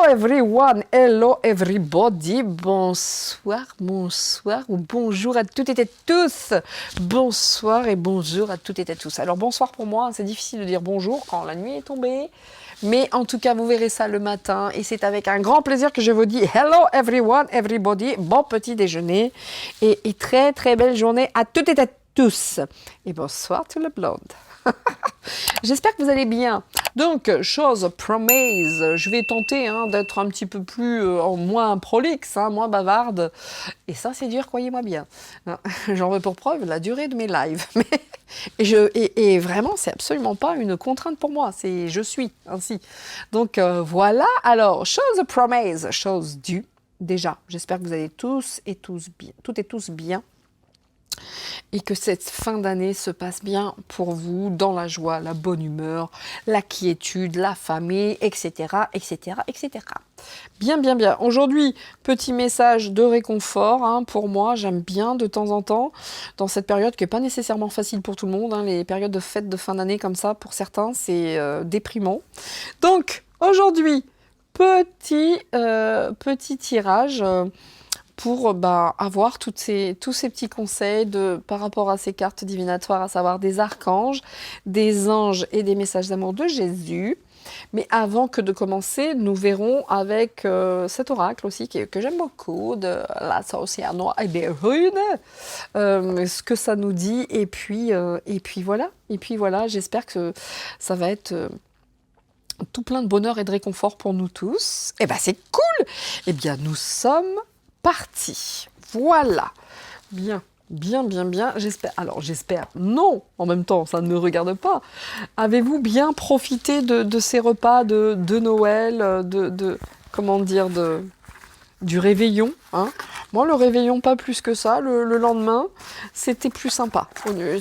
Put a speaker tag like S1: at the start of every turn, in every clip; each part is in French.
S1: everyone, hello everybody, bonsoir, bonsoir ou bonjour à toutes et à tous. Bonsoir et bonjour à toutes et à tous. Alors bonsoir pour moi, c'est difficile de dire bonjour quand la nuit est tombée. Mais en tout cas, vous verrez ça le matin et c'est avec un grand plaisir que je vous dis hello everyone, everybody, bon petit déjeuner et très très belle journée à toutes et à tous. Et bonsoir tout le blonde. J'espère que vous allez bien. Donc, chose promise, je vais tenter d'être un petit peu plus, moins prolixe, moins bavarde. Et ça, c'est dur, croyez-moi bien. J'en veux pour preuve la durée de mes lives. Et vraiment, c'est absolument pas une contrainte pour moi. Je suis ainsi. Donc, voilà. Alors, chose promise, chose due. Déjà, j'espère que vous allez tous et tous bien. Et que cette fin d'année se passe bien pour vous, dans la joie, la bonne humeur, la quiétude, la famille, etc., etc., etc. Bien, bien, bien. Aujourd'hui, petit message de réconfort pour moi. J'aime bien de temps en temps, dans cette période qui n'est pas nécessairement facile pour tout le monde, les périodes de fêtes de fin d'année comme ça, pour certains, c'est déprimant. Donc, aujourd'hui, petit tirage pour avoir tous ces petits conseils par rapport à ces cartes divinatoires, à savoir des archanges, des anges et des messages d'amour de Jésus. Mais avant que de commencer, nous verrons avec cet oracle aussi que j'aime beaucoup, de la sorcière noire et des runes, ce que ça nous dit. Et puis voilà. Et puis voilà, j'espère que ça va être tout plein de bonheur et de réconfort pour nous tous. Et c'est cool. Eh bien, nous sommes parti. Voilà. Bien, bien, bien, bien. J'espère. Alors, j'espère. Non. En même temps, ça ne me regarde pas. Avez-vous bien profité de ces repas de Noël, comment dire, du réveillon, Moi, le réveillon, pas plus que ça. Le lendemain, c'était plus sympa.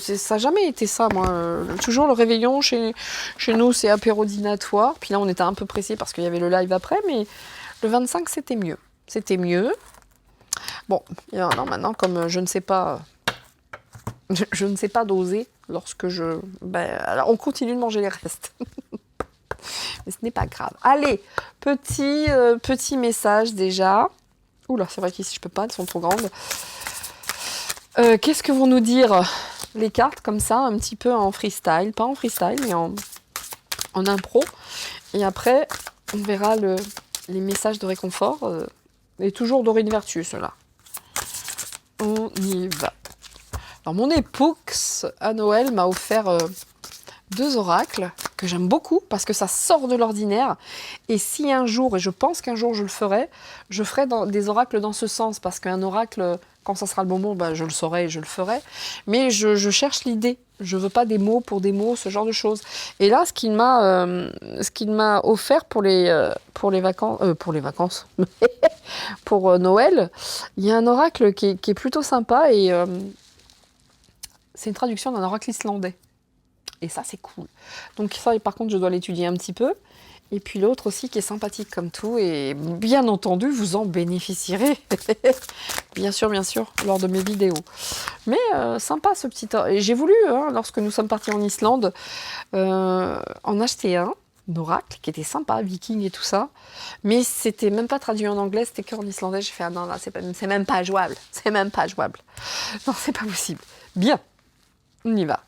S1: Ça n'a jamais été ça, moi. Toujours le réveillon, chez nous, c'est apéro dînatoire. Puis là, on était un peu pressés parce qu'il y avait le live après. Mais le 25, c'était mieux. C'était mieux. Bon, non, maintenant, comme je ne sais pas, je ne sais pas doser lorsque alors on continue de manger les restes. Mais ce n'est pas grave. Allez, petit message déjà. Oula, c'est vrai qu'ici je peux pas, elles sont trop grandes. Qu'est-ce que vont nous dire les cartes comme ça, un petit peu en freestyle, pas en freestyle, mais en impro. Et après, on verra les messages de réconfort. Et toujours Dorine Vertueux, ceux-là. On y va. Alors, mon époux, à Noël, m'a offert 2 oracles que j'aime beaucoup parce que ça sort de l'ordinaire. Et si un jour, et je pense qu'un jour je le ferai, je ferai des oracles dans ce sens. Parce qu'un oracle, quand ça sera le moment, je le saurai et je le ferai. Mais je cherche l'idée. Je veux pas des mots pour des mots, ce genre de choses. Et là, ce qu'il m'a offert pour les vacances, pour Noël, il y a un oracle qui est plutôt sympa et c'est une traduction d'un oracle islandais. Et ça, c'est cool. Donc ça, par contre, je dois l'étudier un petit peu. Et puis l'autre aussi qui est sympathique comme tout. Et bien entendu, vous en bénéficierez. Bien sûr, lors de mes vidéos. Mais sympa ce petit... Et j'ai voulu, lorsque nous sommes partis en Islande, en acheter un oracle qui était sympa, viking et tout ça. Mais c'était même pas traduit en anglais, c'était qu'en islandais. J'ai fait, non, là, c'est même pas jouable. C'est même pas jouable. Non, c'est pas possible. Bien, on y va.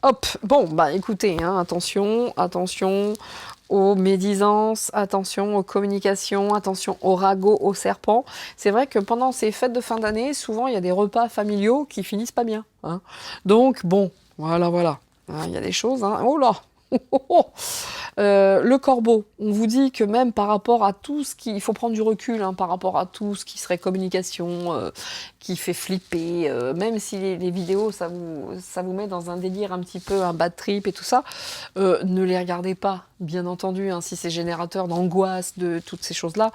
S1: Hop, bon, écoutez, attention aux médisances, attention aux communications, attention aux ragots, aux serpents. C'est vrai que pendant ces fêtes de fin d'année, souvent, il y a des repas familiaux qui finissent pas bien. Donc, bon, voilà. Il y a des choses, Oh là le corbeau, on vous dit que même par rapport à tout ce il faut prendre du recul par rapport à tout ce qui serait communication, qui fait flipper, même si les vidéos ça vous met dans un délire un petit peu un bad trip et tout ça, ne les regardez pas, bien entendu, si c'est générateur d'angoisse, de toutes ces choses-là,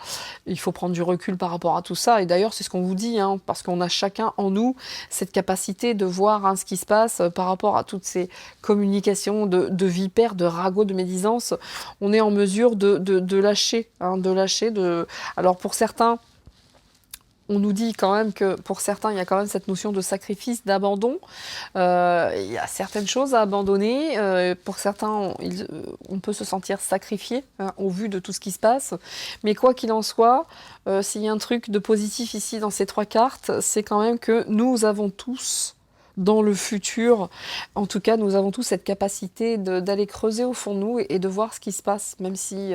S1: il faut prendre du recul par rapport à tout ça. Et d'ailleurs c'est ce qu'on vous dit, parce qu'on a chacun en nous cette capacité de voir ce qui se passe par rapport à toutes ces communications de vipères, de ragots, de médisance. On est en mesure de lâcher, alors pour certains, on nous dit quand même que pour certains, il y a quand même cette notion de sacrifice, d'abandon. Il y a certaines choses à abandonner. Pour certains, on peut se sentir sacrifié hein, au vu de tout ce qui se passe. Mais quoi qu'il en soit, s'il y a un truc de positif ici dans ces 3 cartes, c'est quand même que nous avons tous dans le futur, en tout cas, nous avons tous cette capacité d'aller creuser au fond de nous et de voir ce qui se passe, même si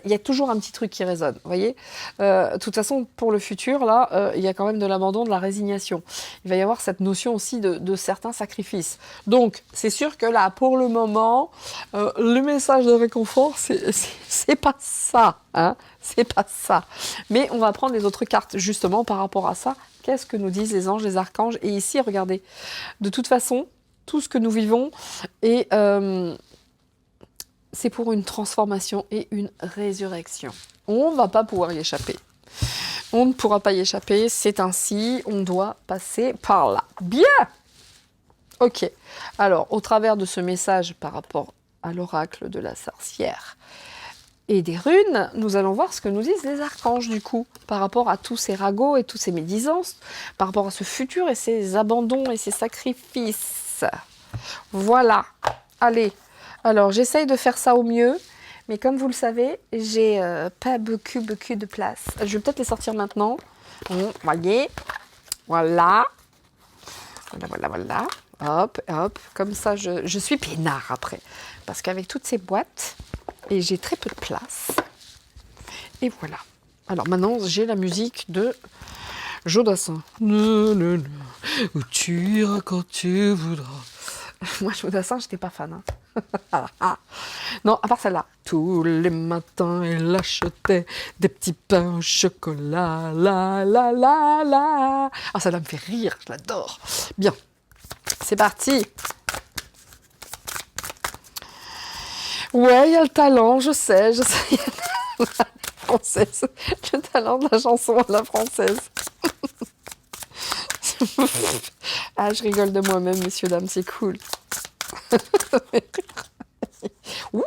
S1: il y a toujours un petit truc qui résonne, vous voyez. De toute façon, pour le futur, là, il y a quand même de l'abandon, de la résignation. Il va y avoir cette notion aussi de certains sacrifices. Donc, c'est sûr que là, pour le moment, le message de réconfort, c'est pas ça, hein, c'est pas ça. Mais on va prendre les autres cartes, justement, par rapport à ça. Qu'est-ce que nous disent les anges, les archanges? Et ici, regardez, de toute façon, tout ce que nous vivons est, c'est pour une transformation et une résurrection. On ne va pas pouvoir y échapper. On ne pourra pas y échapper, c'est ainsi, on doit passer par là. Bien! Ok, alors, au travers de ce message par rapport à l'oracle de la sorcière, et des runes, nous allons voir ce que nous disent les archanges du coup, par rapport à tous ces ragots et toutes ces médisances, par rapport à ce futur et ces abandons et ces sacrifices. Voilà, allez, alors j'essaye de faire ça au mieux, mais comme vous le savez, j'ai pas beaucoup de place. Je vais peut-être les sortir maintenant. Voyez, voilà, voilà. Hop, hop, comme ça je suis peinard après, parce qu'avec toutes ces boîtes, et j'ai très peu de place. Et voilà. Alors maintenant, j'ai la musique de Jodassin. Où tu iras quand tu voudras. Moi, Jodassin, j'étais pas fan. Hein. Non, à part celle-là. Tous les matins, il achetait des petits pains au chocolat. La. Ah, celle-là me fait rire, je l'adore. Bien, c'est parti. Ouais, il y a le talent, je sais. La française. Le talent de la chanson à la française. Ah, je rigole de moi-même, messieurs, dames, c'est cool. Ouh,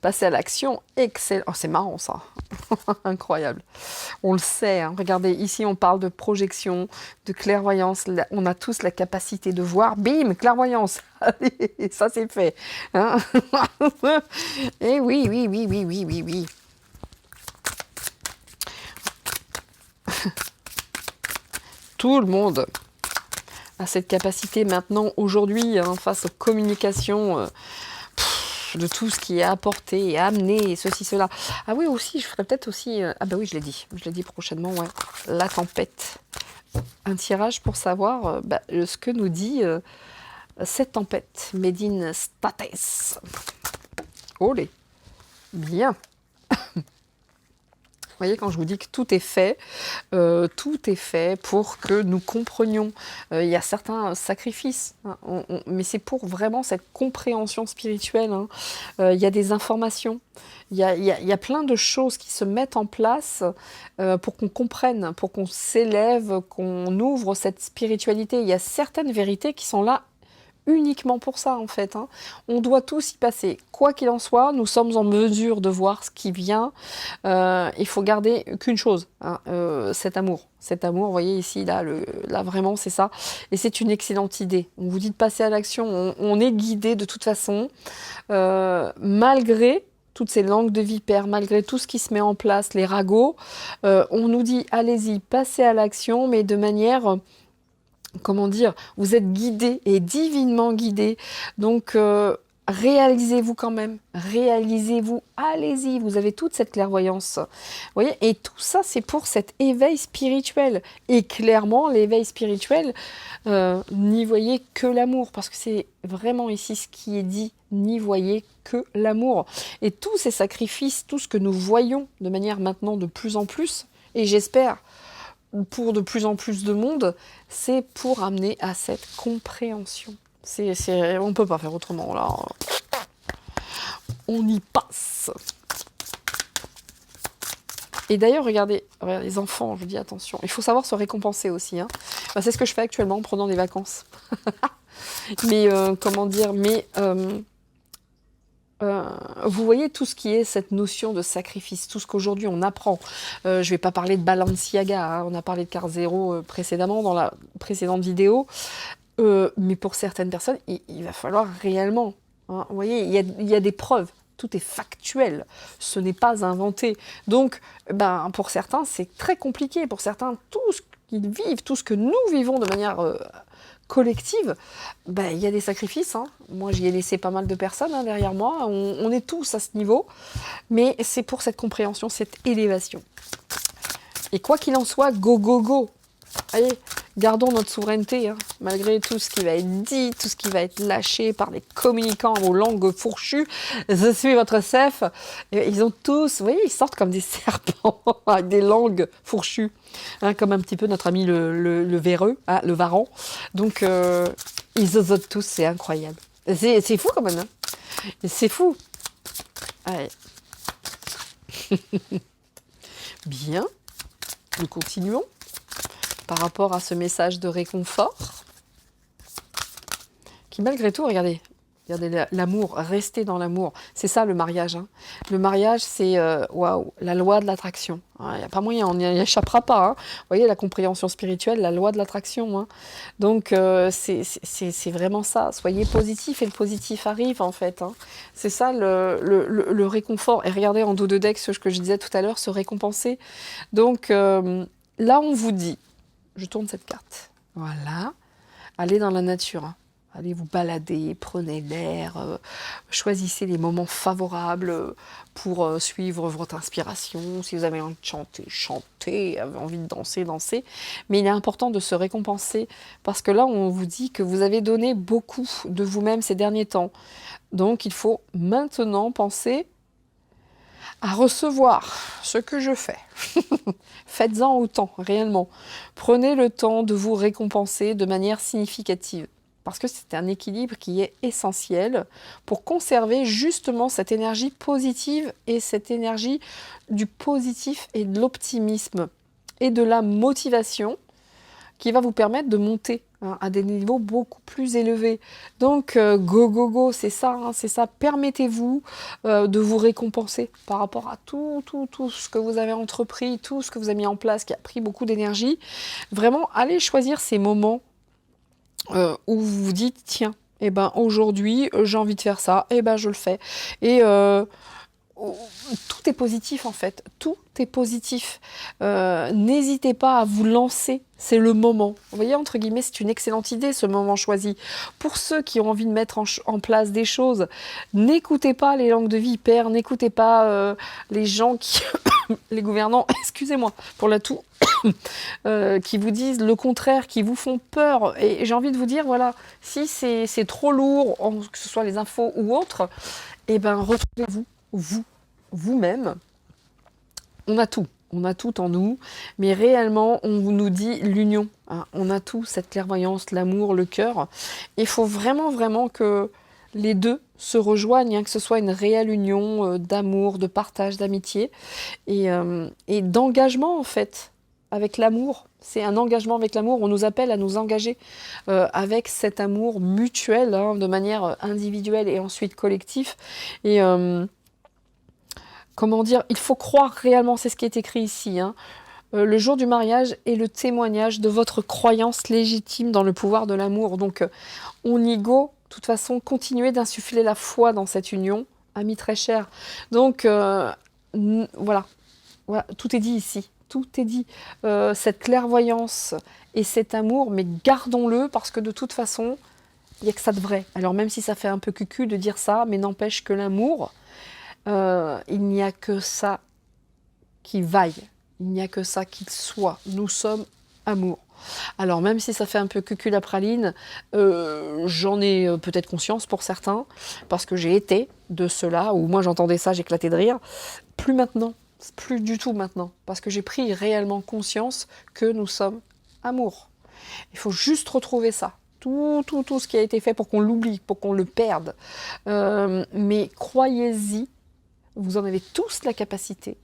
S1: passer à l'action, excellent. Oh, c'est marrant, ça. Incroyable. On le sait, hein. Regardez, ici, on parle de projection, de clairvoyance. On a tous la capacité de voir. Bim, clairvoyance. Allez, ça, c'est fait. Hein. Et oui. Tout le monde a cette capacité maintenant, aujourd'hui, hein, face aux communications, de tout ce qui est apporté et amené, et ceci, cela. Ah oui, aussi, je ferais peut-être aussi... ah bah oui, je l'ai dit prochainement, ouais. La tempête. Un tirage pour savoir ce que nous dit cette tempête. Made in States. Olé. Bien. Vous voyez, quand je vous dis que tout est fait pour que nous comprenions. Il y a certains sacrifices, hein, mais c'est pour vraiment cette compréhension spirituelle. Hein. Il y a des informations, il y a plein de choses qui se mettent en place pour qu'on comprenne, pour qu'on s'élève, qu'on ouvre cette spiritualité. Il y a certaines vérités qui sont là uniquement pour ça en fait. Hein. On doit tous y passer. Quoi qu'il en soit, nous sommes en mesure de voir ce qui vient. Il faut garder qu'une chose, hein, cet amour. Cet amour, vous voyez ici, là vraiment c'est ça. Et c'est une excellente idée. On vous dit de passer à l'action. On est guidé de toute façon, malgré toutes ces langues de vipères, malgré tout ce qui se met en place, les ragots. On nous dit, allez-y, passez à l'action, mais de manière... comment dire, vous êtes guidé et divinement guidé, donc réalisez-vous quand même, réalisez-vous, allez-y, vous avez toute cette clairvoyance, vous voyez, et tout ça c'est pour cet éveil spirituel, et clairement l'éveil spirituel, n'y voyez que l'amour, parce que c'est vraiment ici ce qui est dit, n'y voyez que l'amour, et tous ces sacrifices, tout ce que nous voyons de manière maintenant de plus en plus, et j'espère pour de plus en plus de monde, c'est pour amener à cette compréhension. On ne peut pas faire autrement, là. On y passe. Et d'ailleurs, regardez, les enfants, je vous dis attention, il faut savoir se récompenser aussi. Hein. C'est ce que je fais actuellement en prenant des vacances. Mais, comment dire, vous voyez tout ce qui est cette notion de sacrifice, tout ce qu'aujourd'hui on apprend. Je ne vais pas parler de Balenciaga, hein, on a parlé de Car Zero précédemment dans la précédente vidéo, mais pour certaines personnes, il va falloir réellement, hein, vous voyez, il y a des preuves. Tout est factuel, ce n'est pas inventé. Donc, ben, pour certains, c'est très compliqué. Pour certains, tout ce qu'ils vivent, tout ce que nous vivons de manière collective, ben, il y a des sacrifices. Hein. Moi, j'y ai laissé pas mal de personnes hein, derrière moi. On est tous à ce niveau. Mais c'est pour cette compréhension, cette élévation. Et quoi qu'il en soit, go, go, go. Allez, gardons notre souveraineté, hein, malgré tout ce qui va être dit, tout ce qui va être lâché par les communicants aux langues fourchues. Je suis votre chef. Et ils ont tous, vous voyez, ils sortent comme des serpents avec des langues fourchues, hein, comme un petit peu notre ami le véreux, hein, le varan. Donc, ils osotent tous, c'est incroyable. C'est fou quand même. Hein. C'est fou. Allez. Bien, nous continuons. Par rapport à ce message de réconfort, qui malgré tout, regardez l'amour, rester dans l'amour, c'est ça le mariage. Hein. Le mariage, c'est waouh, la loi de l'attraction. Il n'y a pas moyen, on n'y échappera pas. Hein. Vous voyez, la compréhension spirituelle, la loi de l'attraction. Hein. Donc, c'est vraiment ça. Soyez positif et le positif arrive, en fait. Hein. C'est ça le réconfort. Et regardez en dos de deck ce que je disais tout à l'heure, se récompenser. Donc, là, on vous dit, je tourne cette carte. Voilà. Allez dans la nature. Hein. Allez vous balader, prenez l'air, choisissez les moments favorables pour suivre votre inspiration. Si vous avez envie de chanter, chantez, avez envie de danser, dansez. Mais il est important de se récompenser parce que là, on vous dit que vous avez donné beaucoup de vous-même ces derniers temps. Donc, il faut maintenant penser à recevoir ce que je fais. Faites-en autant, réellement. Prenez le temps de vous récompenser de manière significative. Parce que c'est un équilibre qui est essentiel pour conserver justement cette énergie positive et cette énergie du positif et de l'optimisme et de la motivation qui va vous permettre de monter hein, à des niveaux beaucoup plus élevés. Donc, go, go, go, c'est ça, hein, c'est ça. Permettez-vous de vous récompenser par rapport à tout ce que vous avez entrepris, tout ce que vous avez mis en place, qui a pris beaucoup d'énergie. Vraiment, allez choisir ces moments où vous vous dites, tiens, eh ben, aujourd'hui, j'ai envie de faire ça, eh ben, je le fais. Et tout est positif en fait, tout est positif. N'hésitez pas à vous lancer, c'est le moment. Vous voyez, entre guillemets, c'est une excellente idée ce moment choisi. Pour ceux qui ont envie de mettre en place des choses, n'écoutez pas les langues de vipère, n'écoutez pas les gens qui... les gouvernants, excusez-moi pour la toux, qui vous disent le contraire, qui vous font peur. Et j'ai envie de vous dire, voilà, si c'est trop lourd, que ce soit les infos ou autres, eh ben retrouvez-vous, vous-même. On a tout en nous, mais réellement, on nous dit l'union. Hein. On a tout, cette clairvoyance, l'amour, le cœur. Il faut vraiment que les deux se rejoignent, hein, que ce soit une réelle union d'amour, de partage, d'amitié et d'engagement en fait, avec l'amour. C'est un engagement avec l'amour. On nous appelle à nous engager avec cet amour mutuel, hein, de manière individuelle et ensuite collective. Et comment dire, il faut croire réellement, c'est ce qui est écrit ici, hein. Le jour du mariage est le témoignage de votre croyance légitime dans le pouvoir de l'amour. Donc, on y go, de toute façon, continuez d'insuffler la foi dans cette union, amis très chers. Donc, voilà, tout est dit ici, tout est dit. Cette clairvoyance et cet amour, mais gardons-le parce que de toute façon, il n'y a que ça de vrai. Alors, même si ça fait un peu cucu de dire ça, mais n'empêche que l'amour, il n'y a que ça qui vaille, il n'y a que ça qui soit. Nous sommes amour. Alors même si ça fait un peu cucul la praline, j'en ai peut-être conscience pour certains, parce que j'ai été de ceux-là, où moi j'entendais ça, j'éclatais de rire. Plus maintenant, plus du tout maintenant, parce que j'ai pris réellement conscience que nous sommes amour. Il faut juste retrouver ça. Tout ce qui a été fait pour qu'on l'oublie, pour qu'on le perde. Mais croyez-y, vous en avez tous la capacité.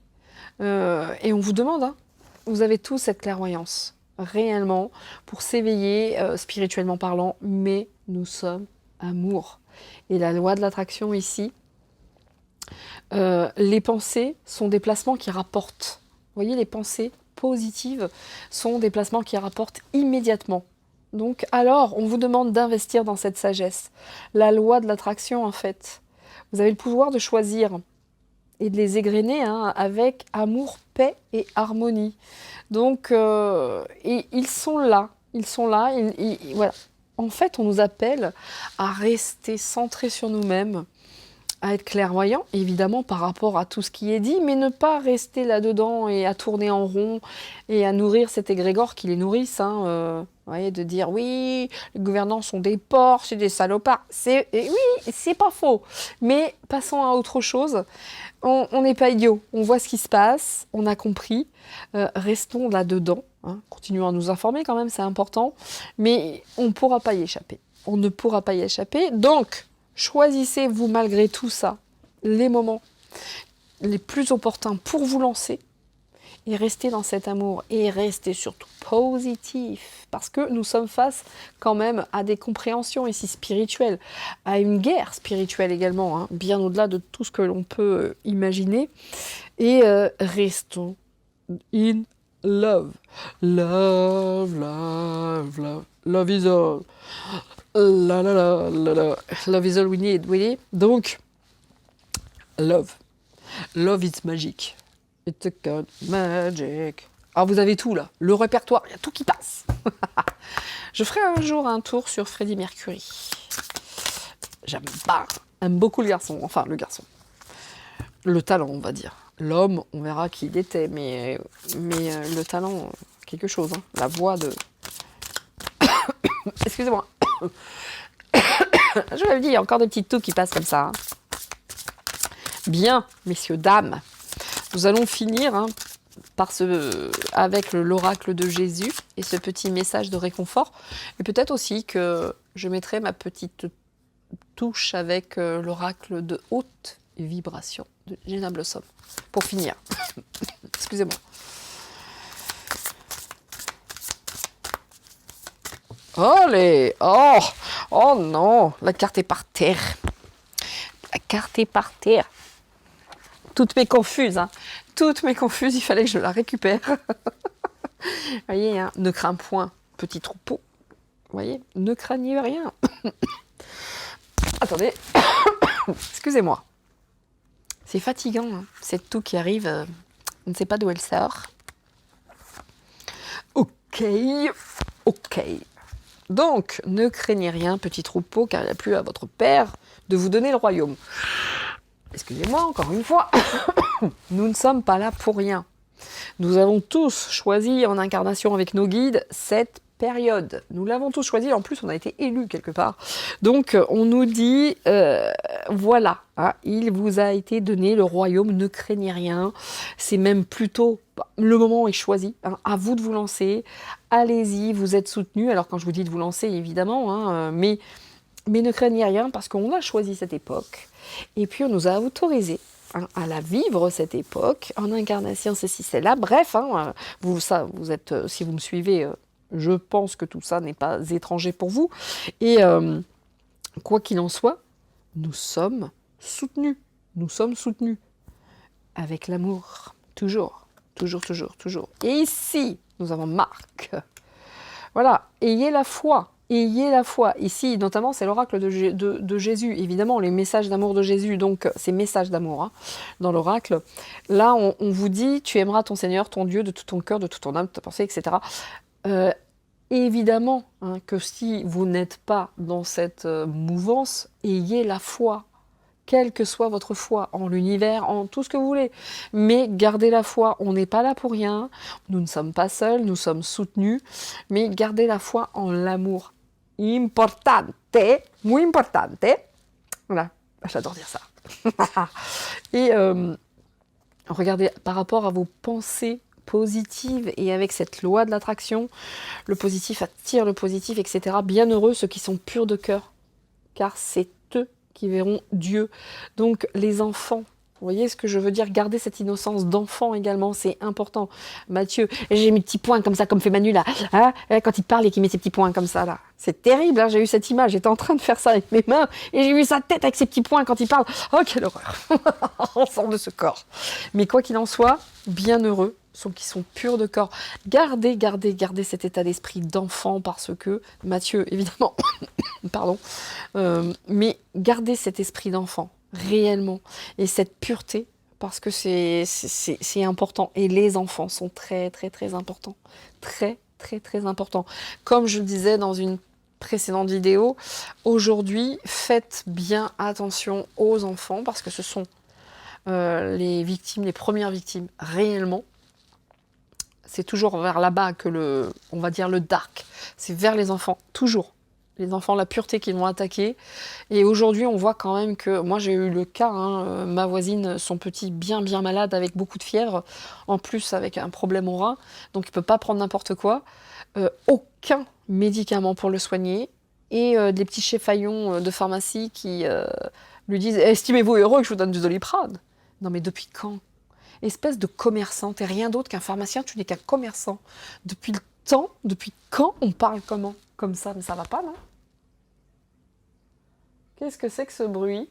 S1: Et on vous demande, hein, vous avez tous cette clairvoyance, réellement, pour s'éveiller, spirituellement parlant, mais nous sommes amour. Et la loi de l'attraction ici, Les pensées sont des placements qui rapportent. Vous voyez, les pensées positives sont des placements qui rapportent immédiatement. Donc, alors, on vous demande d'investir dans cette sagesse. La loi de l'attraction, en fait. Vous avez le pouvoir de choisir et de les égrener avec amour, paix et harmonie. Donc, et ils sont là. Ils sont là. Voilà. En fait, on nous appelle à rester centrés sur nous-mêmes, à être clairvoyant, évidemment, par rapport à tout ce qui est dit, mais ne pas rester là-dedans et à tourner en rond et à nourrir cet égrégore qui les nourrisse. Vous voyez, de dire oui, les gouvernants sont des porcs, c'est des salopards. Oui, c'est pas faux. Mais passons à autre chose. On n'est pas idiots. On voit ce qui se passe, on a compris. Restons là-dedans. Continuons à nous informer quand même, c'est important. Mais on ne pourra pas y échapper. On ne pourra pas y échapper. Donc, choisissez-vous malgré tout ça les moments les plus opportuns pour vous lancer et rester dans cet amour et rester surtout positif parce que nous sommes face quand même à des compréhensions ici spirituelles, à une guerre spirituelle également, bien au-delà de tout ce que l'on peut imaginer et restons in love. Love, love, love. Love is all. La la la la la. Love is all we need, vous voyez. Donc, love. Love is magic. It's a god magic. Alors vous avez tout là, le répertoire, il y a tout qui passe. Je ferai un jour un tour sur Freddie Mercury. J'aime beaucoup le garçon, enfin le garçon. Le talent, on va dire. L'homme, on verra qui il était, mais le talent, quelque chose. La voix de... Excusez-moi. Je vous l'avais dit, il y a encore des petites toux qui passent comme ça. Bien, messieurs, dames, nous allons finir avec l'oracle de Jésus et ce petit message de réconfort. Et peut-être aussi que je mettrai ma petite touche avec l'oracle de haute vibration de Jenna Blossom. Pour finir. Excusez-moi. Allez! Oh non! La carte est par terre. La carte est par terre. Toutes mes confuses, toutes mes confuses, il fallait que je la récupère. Vous voyez, ne crains point, petit troupeau. Vous voyez, ne craignez rien. Attendez, excusez-moi. C'est fatigant, cette toux qui arrive, on ne sait pas d'où elle sort. Ok. Donc, ne craignez rien, petit troupeau, car il n'y a plus à votre père de vous donner le royaume. Excusez-moi, encore une fois, nous ne sommes pas là pour rien. Nous avons tous choisi en incarnation avec nos guides cette période. Nous l'avons tous choisi, en plus on a été élus quelque part. Donc on nous dit, voilà, il vous a été donné le royaume, ne craignez rien. C'est même plutôt, le moment est choisi, à vous de vous lancer. Allez-y, vous êtes soutenus. Alors quand je vous dis de vous lancer, évidemment, mais ne craignez rien parce qu'on a choisi cette époque. Et puis on nous a autorisé à la vivre, cette époque, en incarnation, ceci, cela. Bref, vous êtes, si vous me suivez, je pense que tout ça n'est pas étranger pour vous. Et quoi qu'il en soit, nous sommes soutenus. Nous sommes soutenus. Avec l'amour. Toujours. Toujours, toujours, toujours. Et ici, nous avons Marc. Voilà. Ayez la foi. Ayez la foi. Ici, notamment, c'est l'oracle de Jésus. Évidemment, les messages d'amour de Jésus. Donc, c'est messages d'amour dans l'oracle. Là, on vous dit, tu aimeras ton Seigneur, ton Dieu, de tout ton cœur, de toute ton âme, de ta pensée, etc. Évidemment que si vous n'êtes pas dans cette mouvance, ayez la foi. Quelle que soit votre foi, en l'univers, en tout ce que vous voulez. Mais gardez la foi, on n'est pas là pour rien. Nous ne sommes pas seuls, nous sommes soutenus. Mais gardez la foi en l'amour. Importante, muy importante. Voilà, j'adore dire ça. Et regardez, par rapport à vos pensées positives et avec cette loi de l'attraction, le positif attire le positif, etc. Bienheureux ceux qui sont purs de cœur, car c'est eux qui verront Dieu. Donc les enfants Vous voyez ce que je veux dire? Garder cette innocence d'enfant également, c'est important. Mathieu, j'ai mes petits points comme ça, comme fait Manu là. Hein, quand il parle et qu'il met ses petits points comme ça là. C'est terrible, hein, j'ai eu cette image. J'étais en train de faire ça avec mes mains et j'ai vu sa tête avec ses petits points quand il parle. Oh, quelle horreur! On sort de ce corps. Mais quoi qu'il en soit, bien heureux, ceux qui sont purs de corps. Gardez cet état d'esprit d'enfant parce que, Mathieu, évidemment, pardon, mais gardez cet esprit d'enfant. Réellement, et cette pureté, parce que c'est important, et les enfants sont très importants, très importants. Comme je le disais dans une précédente vidéo, aujourd'hui, faites bien attention aux enfants, parce que ce sont les victimes, les premières victimes, réellement. C'est toujours vers là-bas que on va dire le dark, c'est vers les enfants, toujours. Les enfants, la pureté qu'ils vont attaquer. Et aujourd'hui, on voit quand même que... Moi, j'ai eu le cas, hein, ma voisine, son petit bien malade avec beaucoup de fièvre, en plus avec un problème au rein, donc il ne peut pas prendre n'importe quoi. Aucun médicament pour le soigner. Et des petits chefaillons de pharmacie qui lui disent « Estimez-vous heureux que je vous donne du Doliprane ?» Non mais depuis quand? Espèce de commerçant, t'es rien d'autre qu'un pharmacien, tu n'es qu'un commerçant. Depuis quand on parle comme ça? Mais ça va pas, non? Qu'est-ce que c'est que ce bruit?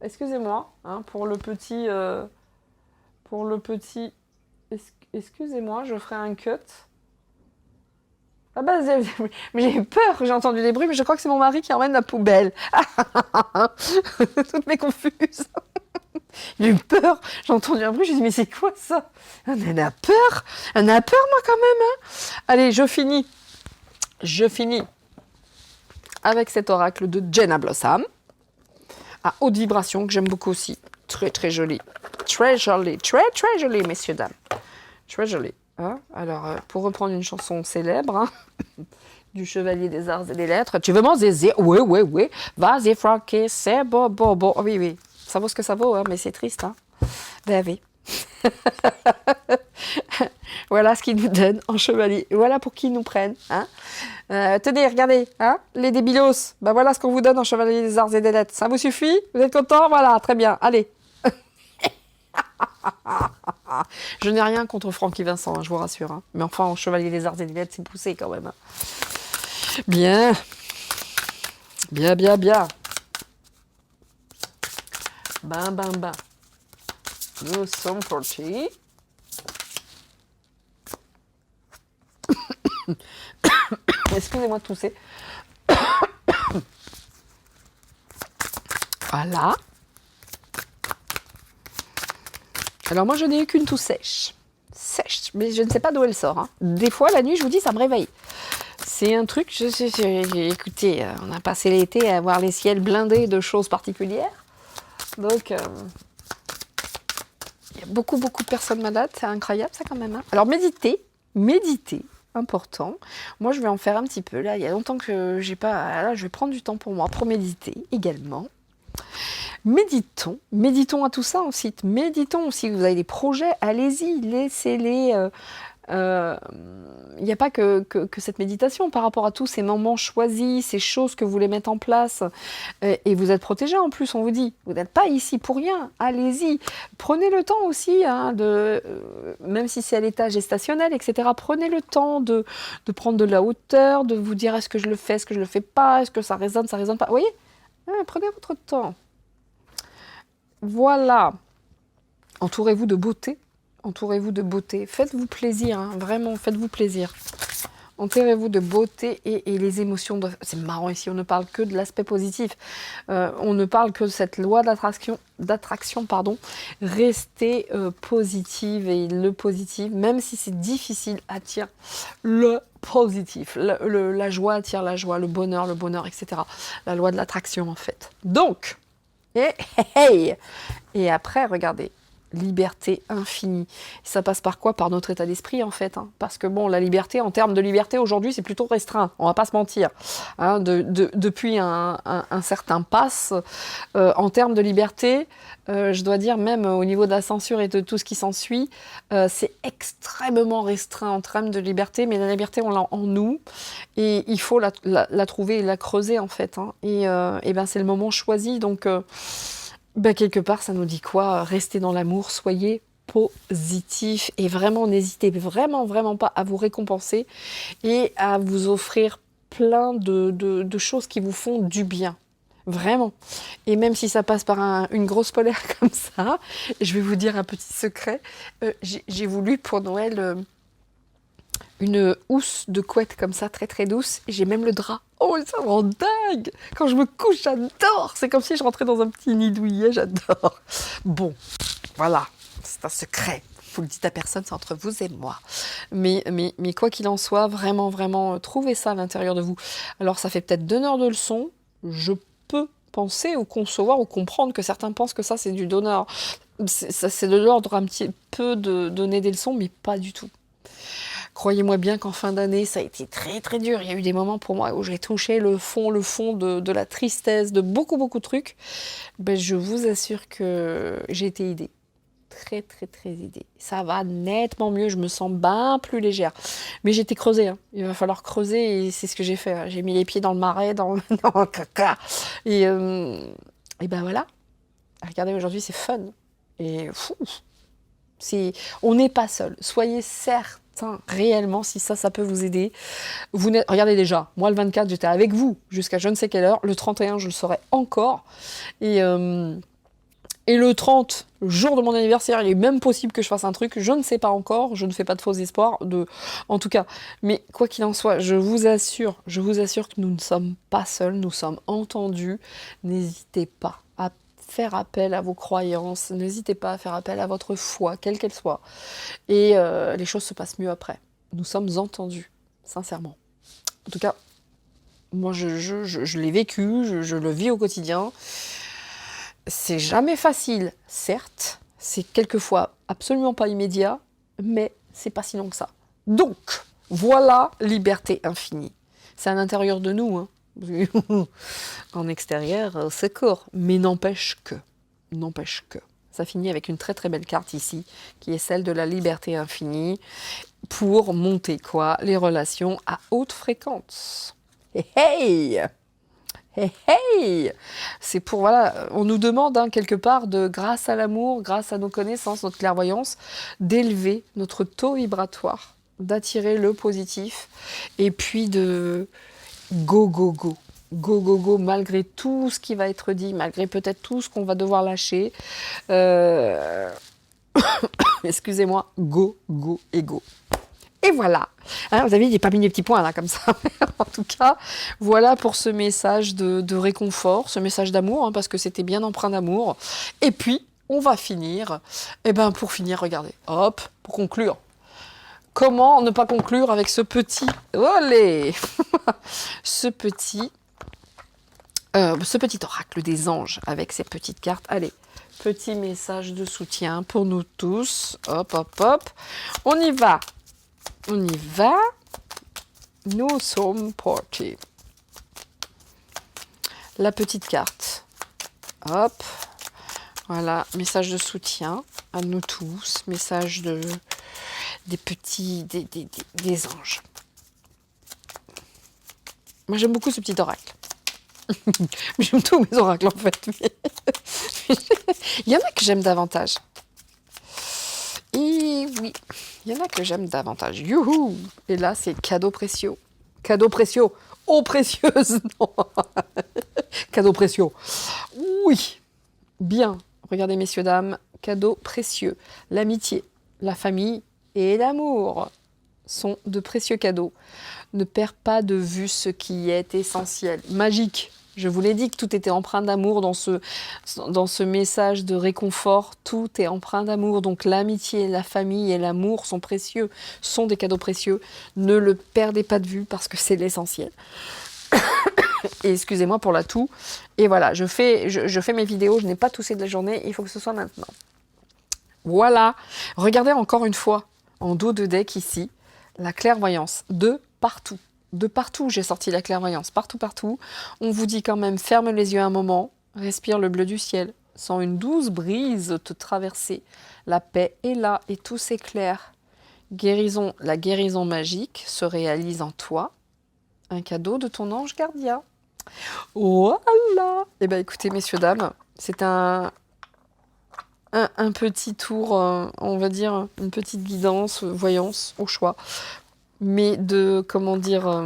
S1: Excusez-moi, hein, pour le petit... Excusez-moi, je ferai un cut. Ah bah, mais j'ai peur, j'ai entendu des bruits, mais je crois que c'est mon mari qui emmène la poubelle. Toutes mes confuses. J'ai eu peur, j'ai entendu un bruit, j'ai dit mais c'est quoi ça? On a peur, moi quand même. Hein. Allez, je finis avec cet oracle de Jenna Blossom, à haute vibration, que j'aime beaucoup aussi. Très joli. Très joli, messieurs, dames. Très joli. Hein. Alors, pour reprendre une chanson célèbre, hein, du Chevalier des Arts et des Lettres, tu veux m'en zézé? Oui. Vas-y, Francky, c'est bon. Oui. Ça vaut ce que ça vaut, hein, mais c'est triste. Hein. Ben oui. Voilà ce qu'ils nous donnent en chevalier. Voilà pour qui ils nous prennent. Hein. Tenez, regardez, hein, les débilos. Ben voilà ce qu'on vous donne en chevalier des arts et des lettres. Ça vous suffit? Vous êtes content? Voilà, très bien. Allez. Je n'ai rien contre Francky Vincent, hein, je vous rassure. Hein. Mais enfin, en chevalier des arts et des lettres, c'est poussé quand même. Hein. Bien. Ben. Nous sommes partis. Excusez-moi de tousser. Voilà. Alors moi, je n'ai eu qu'une toux sèche. Mais je ne sais pas d'où elle sort. Hein. Des fois, la nuit, je vous dis, ça me réveille. C'est un truc, écoutez, on a passé l'été à voir les ciels blindés de choses particulières. Donc, il y a beaucoup de personnes malades. C'est incroyable, ça, quand même. Hein. Alors, méditez, important. Moi, je vais en faire un petit peu. Là, il y a longtemps que j'ai pas... Là, je vais prendre du temps pour moi, pour méditer également. Méditons à tout ça aussi. Méditons. Si vous avez des projets, allez-y, laissez-les... Il n'y a pas que cette méditation par rapport à tous ces moments choisis, ces choses que vous voulez mettre en place, et vous êtes protégé en plus, on vous dit, vous n'êtes pas ici pour rien, allez-y, prenez le temps aussi, hein, même si c'est à l'état gestationnel, etc., prenez le temps de prendre de la hauteur, de vous dire est-ce que je le fais, est-ce que je le fais pas, est-ce que ça résonne pas, vous voyez, prenez votre temps. Voilà, entourez-vous de beauté. Faites-vous plaisir, hein, vraiment, faites-vous plaisir. Entourez-vous de beauté et les émotions. C'est marrant, ici, on ne parle que de l'aspect positif. On ne parle que de cette loi d'attraction, pardon. Restez positive, et le positif, même si c'est difficile, attire le positif. La joie attire la joie, le bonheur, etc. La loi de l'attraction, en fait. Donc, et après, regardez. Liberté infinie. Ça passe par quoi? Par notre état d'esprit, en fait. Hein. Parce que, bon, la liberté, en termes de liberté, aujourd'hui, c'est plutôt restreint. On va pas se mentir. Hein, depuis un certain pass, en termes de liberté, je dois dire, même au niveau de la censure et de tout ce qui s'ensuit, c'est extrêmement restreint en termes de liberté. Mais la liberté, on l'a en nous. Et il faut la trouver et la creuser, en fait. Hein. Et ben, c'est le moment choisi. Donc... Ben, quelque part, ça nous dit quoi? Restez dans l'amour, soyez positif et vraiment n'hésitez vraiment pas à vous récompenser et à vous offrir plein de choses qui vous font du bien. Vraiment. Et même si ça passe par une grosse polaire comme ça, je vais vous dire un petit secret. J'ai voulu pour Noël une housse de couette comme ça, très très douce. Et j'ai même le drap. Oh, ça me rend dingue! Quand je me couche, j'adore! C'est comme si je rentrais dans un petit nid douillet, j'adore. Bon, voilà, c'est un secret. Vous le dites à personne, c'est entre vous et moi. Mais quoi qu'il en soit, vraiment, trouvez ça à l'intérieur de vous. Alors, ça fait peut-être 2 heures de leçon. Je peux penser ou concevoir ou comprendre que certains pensent que ça, c'est du donneur. C'est de l'ordre un petit peu de donner des leçons, mais pas du tout. Croyez-moi bien qu'en fin d'année, ça a été très très dur. Il y a eu des moments pour moi où j'ai touché le fond de la tristesse, de beaucoup de trucs. Ben, je vous assure que j'ai été aidée. Très aidée. Ça va nettement mieux, je me sens bien plus légère. Mais j'ai été creusée, hein. Il va falloir creuser et c'est ce que j'ai fait, hein. J'ai mis les pieds dans le marais, dans le caca. Et ben voilà. Regardez, aujourd'hui, c'est fun. Et fou, on n'est pas seul. Soyez certains réellement si ça peut vous aider. Regardez déjà, moi le 24 j'étais avec vous jusqu'à je ne sais quelle heure. Le 31 je le serai encore. Et le 30, le jour de mon anniversaire, il est même possible que je fasse un truc. Je ne sais pas encore. Je ne fais pas de faux espoirs. En tout cas, mais quoi qu'il en soit, je vous assure que nous ne sommes pas seuls. Nous sommes entendus. N'hésitez pas à faire appel à vos croyances, n'hésitez pas à faire appel à votre foi, quelle qu'elle soit, et les choses se passent mieux après. Nous sommes entendus, sincèrement. En tout cas, moi je l'ai vécu, je le vis au quotidien. C'est jamais facile, certes, c'est quelquefois absolument pas immédiat, mais c'est pas si long que ça. Donc, voilà liberté infinie. C'est à l'intérieur de nous, hein. En extérieur, c'est court, mais n'empêche que, ça finit avec une très très belle carte ici, qui est celle de la liberté infinie, pour monter quoi? Les relations à haute fréquence. Hey, hey, hey. C'est pour, voilà, on nous demande hein, quelque part, grâce à l'amour, grâce à nos connaissances, notre clairvoyance, d'élever notre taux vibratoire, d'attirer le positif, et puis de go, malgré tout ce qui va être dit, malgré peut-être tout ce qu'on va devoir lâcher. Excusez-moi, go. Et voilà. Hein, vous avez dit, j'ai pas mis des petits points là, comme ça. En tout cas, voilà pour ce message de réconfort, ce message d'amour, hein, parce que c'était bien empreint d'amour. Et puis, on va finir. Et ben, pour finir, regardez. Hop, pour conclure. Comment ne pas conclure avec ce petit... Olé ce petit oracle des anges avec ces petites cartes. Allez, petit message de soutien pour nous tous. Hop. On y va. Nous sommes partis. La petite carte. Hop. Voilà, message de soutien à nous tous. Message des anges. Moi, j'aime beaucoup ce petit oracle. J'aime tous mes oracles, en fait. Il y en a que j'aime davantage. Et oui, il y en a que j'aime davantage. Youhou! Et là, c'est cadeau précieux. Cadeau précieux. Oh, précieuse! Non. Cadeau précieux. Oui. Bien. Regardez, messieurs, dames. Cadeau précieux. L'amitié, la famille et l'amour sont de précieux cadeaux. Ne perds pas de vue ce qui est essentiel. Magique. Je vous l'ai dit que tout était empreint d'amour dans ce message de réconfort. Tout est empreint d'amour. Donc l'amitié, la famille et l'amour sont précieux, sont des cadeaux précieux. Ne le perdez pas de vue parce que c'est l'essentiel. Et excusez-moi pour la toux. Et voilà, je fais mes vidéos, je n'ai pas toussé de la journée, il faut que ce soit maintenant. Voilà. Regardez encore une fois, en dos de deck ici, la clairvoyance de partout. De partout, j'ai sorti la clairvoyance. Partout. On vous dit quand même, ferme les yeux un moment, respire le bleu du ciel, sens une douce brise te traverser. La paix est là et tout s'éclaire. La guérison magique se réalise en toi. Un cadeau de ton ange gardien. Voilà. Eh bien, écoutez, messieurs, dames, c'est un un petit tour, on va dire, une petite guidance, voyance, au choix. Mais de, comment dire,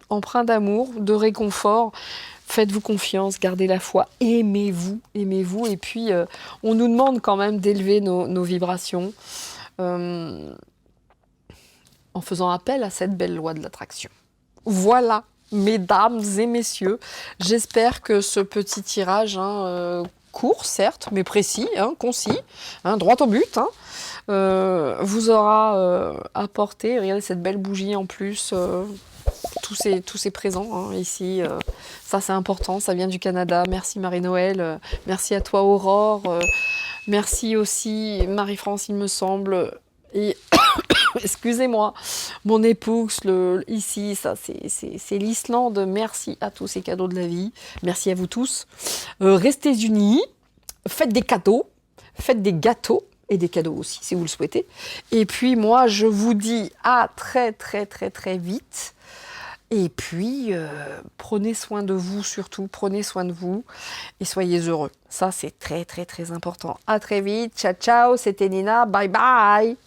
S1: empreint d'amour, de réconfort. Faites-vous confiance, gardez la foi, aimez-vous, aimez-vous. Et puis, on nous demande quand même d'élever nos vibrations en faisant appel à cette belle loi de l'attraction. Voilà, mesdames et messieurs, j'espère que ce petit tirage, court certes, mais précis, concis, droit au but, vous aura apporté, regardez cette belle bougie en plus, tous ces présents ici, ça c'est important, ça vient du Canada, merci Marie-Noël, merci à toi Aurore, merci aussi Marie-France il me semble, et excusez-moi, mon épouse, ici, ça c'est l'Islande. Merci à tous ces cadeaux de la vie. Merci à vous tous. Restez unis, faites des cadeaux, faites des gâteaux et des cadeaux aussi, si vous le souhaitez. Et puis moi, je vous dis à très très très très vite. Et puis, prenez soin de vous surtout, prenez soin de vous et soyez heureux. Ça, c'est très très très important. À très vite. Ciao ciao, c'était Nina. Bye bye.